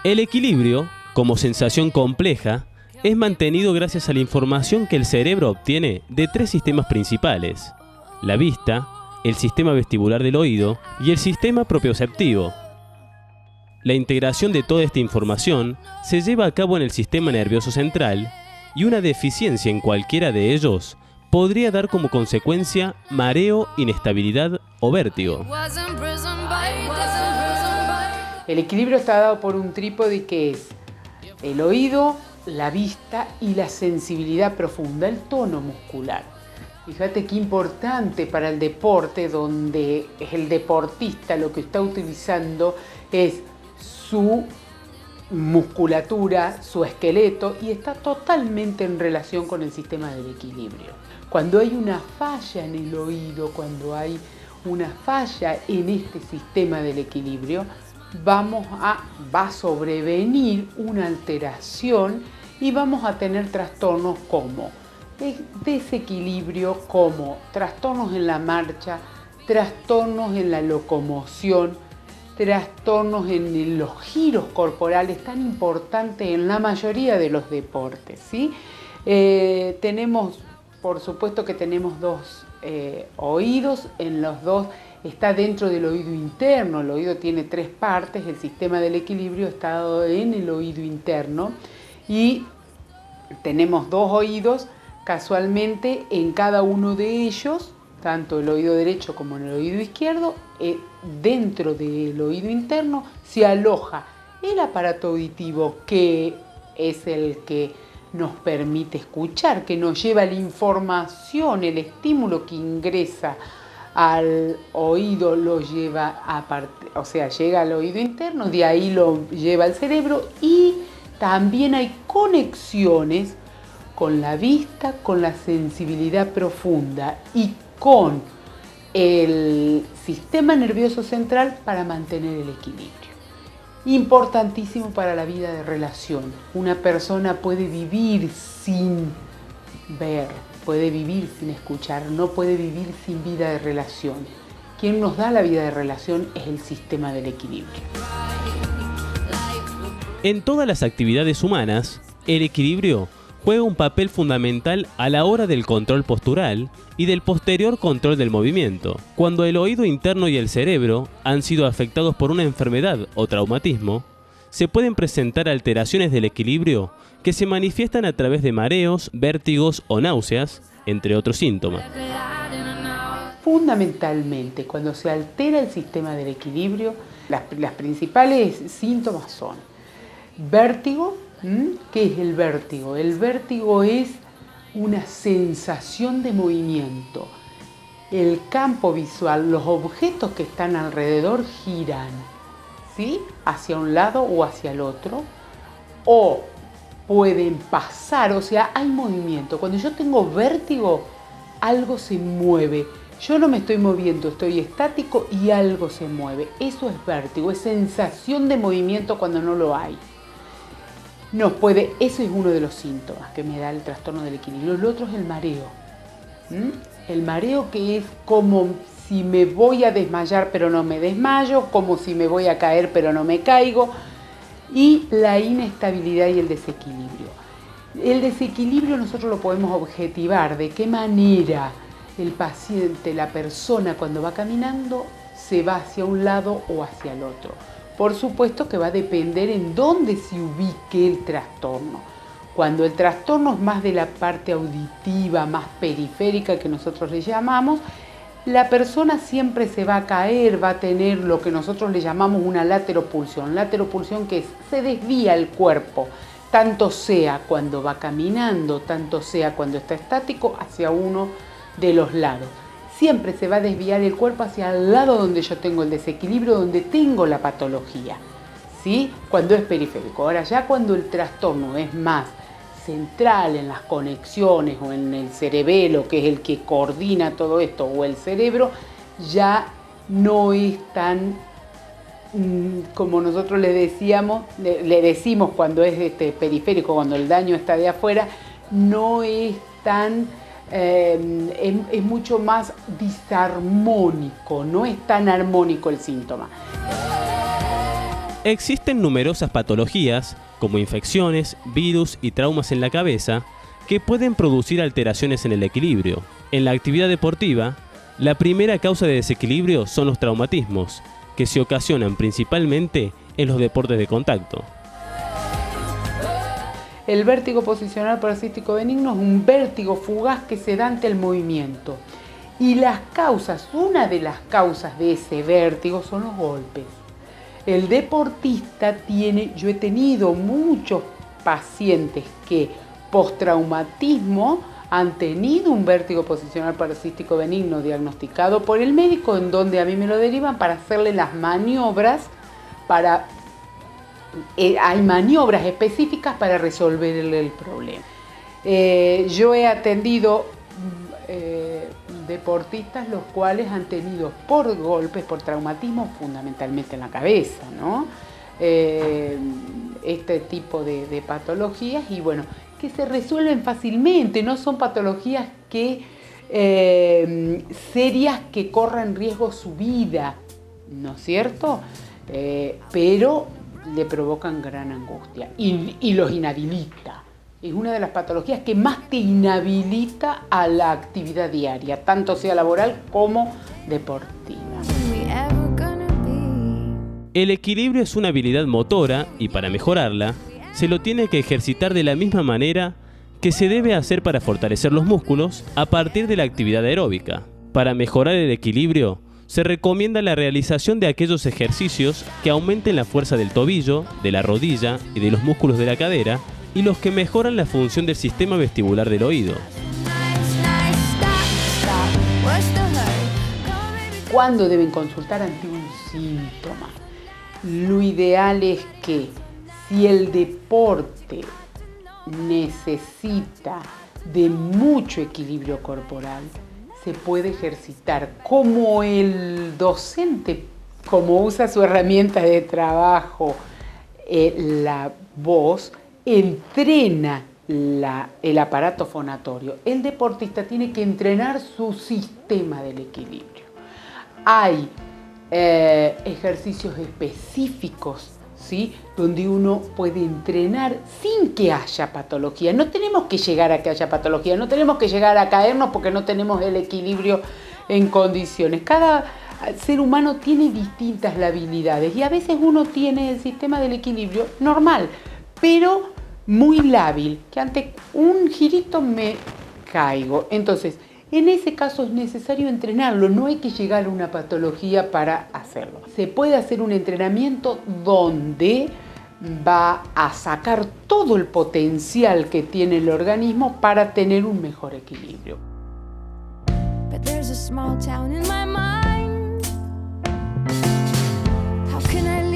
El equilibrio, como sensación compleja, es mantenido gracias a la información que el cerebro obtiene de tres sistemas principales: la vista, el sistema vestibular del oído y el sistema propioceptivo. La integración de toda esta información se lleva a cabo en el sistema nervioso central, y una deficiencia en cualquiera de ellos podría dar como consecuencia mareo, inestabilidad o vértigo. El equilibrio está dado por un trípode que es el oído, la vista y la sensibilidad profunda, el tono muscular. Fíjate qué importante para el deporte, donde el deportista lo que está utilizando es su musculatura, su esqueleto, y está totalmente en relación con el sistema del equilibrio. Cuando hay una falla en el oído, cuando hay una falla en este sistema del equilibrio, va a sobrevenir una alteración y vamos a tener trastornos como desequilibrio, como trastornos en la marcha, trastornos en la locomoción, trastornos en los giros corporales tan importantes en la mayoría de los deportes, ¿sí? Por supuesto que tenemos dos oídos, en los dos está dentro del oído interno. El oído tiene tres partes, el sistema del equilibrio está en el oído interno y tenemos dos oídos casualmente en cada uno de ellos, tanto el oído derecho como en el oído izquierdo. Dentro del oído interno se aloja el aparato auditivo, que es el que nos permite escuchar, que nos lleva la información, el estímulo que ingresa al oído lo lleva llega al oído interno, de ahí lo lleva al cerebro, y también hay conexiones con la vista, con la sensibilidad profunda y con el sistema nervioso central para mantener el equilibrio. Importantísimo para la vida de relación. Una persona puede vivir sin ver, puede vivir sin escuchar, no puede vivir sin vida de relación. Quien nos da la vida de relación es el sistema del equilibrio. En todas las actividades humanas, el equilibrio juega un papel fundamental a la hora del control postural y del posterior control del movimiento. Cuando el oído interno y el cerebro han sido afectados por una enfermedad o traumatismo, se pueden presentar alteraciones del equilibrio que se manifiestan a través de mareos, vértigos o náuseas, entre otros síntomas. Fundamentalmente, cuando se altera el sistema del equilibrio, las principales síntomas son vértigo. ¿Qué es el vértigo? El vértigo es una sensación de movimiento. El campo visual, los objetos que están alrededor giran, ¿sí?, hacia un lado o hacia el otro, o pueden pasar, o sea, hay movimiento. Cuando yo tengo vértigo, algo se mueve. Yo no me estoy moviendo, estoy estático y algo se mueve. Eso es vértigo, es sensación de movimiento cuando no lo hay. Eso es uno de los síntomas que me da el trastorno del equilibrio. El otro es el mareo. El mareo, que es como si me voy a desmayar pero no me desmayo, como si me voy a caer pero no me caigo, y la inestabilidad y el desequilibrio. El desequilibrio nosotros lo podemos objetivar. ¿De qué manera el paciente, la persona, cuando va caminando, se va hacia un lado o hacia el otro? Por supuesto que va a depender en dónde se ubique el trastorno. Cuando el trastorno es más de la parte auditiva, más periférica, que nosotros le llamamos, la persona siempre se va a caer, va a tener lo que nosotros le llamamos una lateropulsión. Lateropulsión, que es, se desvía el cuerpo, tanto sea cuando va caminando, tanto sea cuando está estático, hacia uno de los lados. Siempre se va a desviar el cuerpo hacia el lado donde yo tengo el desequilibrio, donde tengo la patología, ¿sí?, cuando es periférico. Ahora, ya cuando el trastorno es más central en las conexiones o en el cerebelo, que es el que coordina todo esto, o el cerebro, ya no es tan, como nosotros le decimos cuando es periférico, cuando el daño está de afuera, no es tan es mucho más disarmónico, no es tan armónico el síntoma. Existen numerosas patologías, como infecciones, virus y traumas en la cabeza, que pueden producir alteraciones en el equilibrio. En la actividad deportiva, la primera causa de desequilibrio son los traumatismos, que se ocasionan principalmente en los deportes de contacto. El vértigo posicional parasítico benigno es un vértigo fugaz que se da ante el movimiento. Y las causas, una de las causas de ese vértigo son los golpes. El deportista yo he tenido muchos pacientes que postraumatismo han tenido un vértigo posicional parasítico benigno diagnosticado por el médico, en donde a mí me lo derivan para hacerle las maniobras hay maniobras específicas para resolver el problema. Yo he atendido deportistas los cuales han tenido por golpes, por traumatismo, fundamentalmente en la cabeza, ¿no? Este tipo de patologías y bueno, que se resuelven fácilmente, no son patologías serias que corran riesgo su vida, ¿no es cierto? Pero le provocan gran angustia y los inhabilita. Es una de las patologías que más te inhabilita a la actividad diaria, tanto sea laboral como deportiva. El equilibrio es una habilidad motora y para mejorarla, se lo tiene que ejercitar de la misma manera que se debe hacer para fortalecer los músculos a partir de la actividad aeróbica. Para mejorar el equilibrio, se recomienda la realización de aquellos ejercicios que aumenten la fuerza del tobillo, de la rodilla y de los músculos de la cadera, y los que mejoran la función del sistema vestibular del oído. ¿Cuándo deben consultar ante un síntoma? Lo ideal es que si el deporte necesita de mucho equilibrio corporal, se puede ejercitar como el docente, como usa su herramienta de trabajo, la voz, entrena el aparato fonatorio. El deportista tiene que entrenar su sistema del equilibrio. Hay ejercicios específicos, ¿sí?, donde uno puede entrenar sin que haya patología. No tenemos que llegar a que haya patología, no tenemos que llegar a caernos porque no tenemos el equilibrio en condiciones. Cada ser humano tiene distintas habilidades y a veces uno tiene el sistema del equilibrio normal, pero muy lábil, que ante un girito me caigo. Entonces, en ese caso es necesario entrenarlo, no hay que llegar a una patología para hacerlo. Se puede hacer un entrenamiento donde va a sacar todo el potencial que tiene el organismo para tener un mejor equilibrio. But there's a small town in my mind. How can I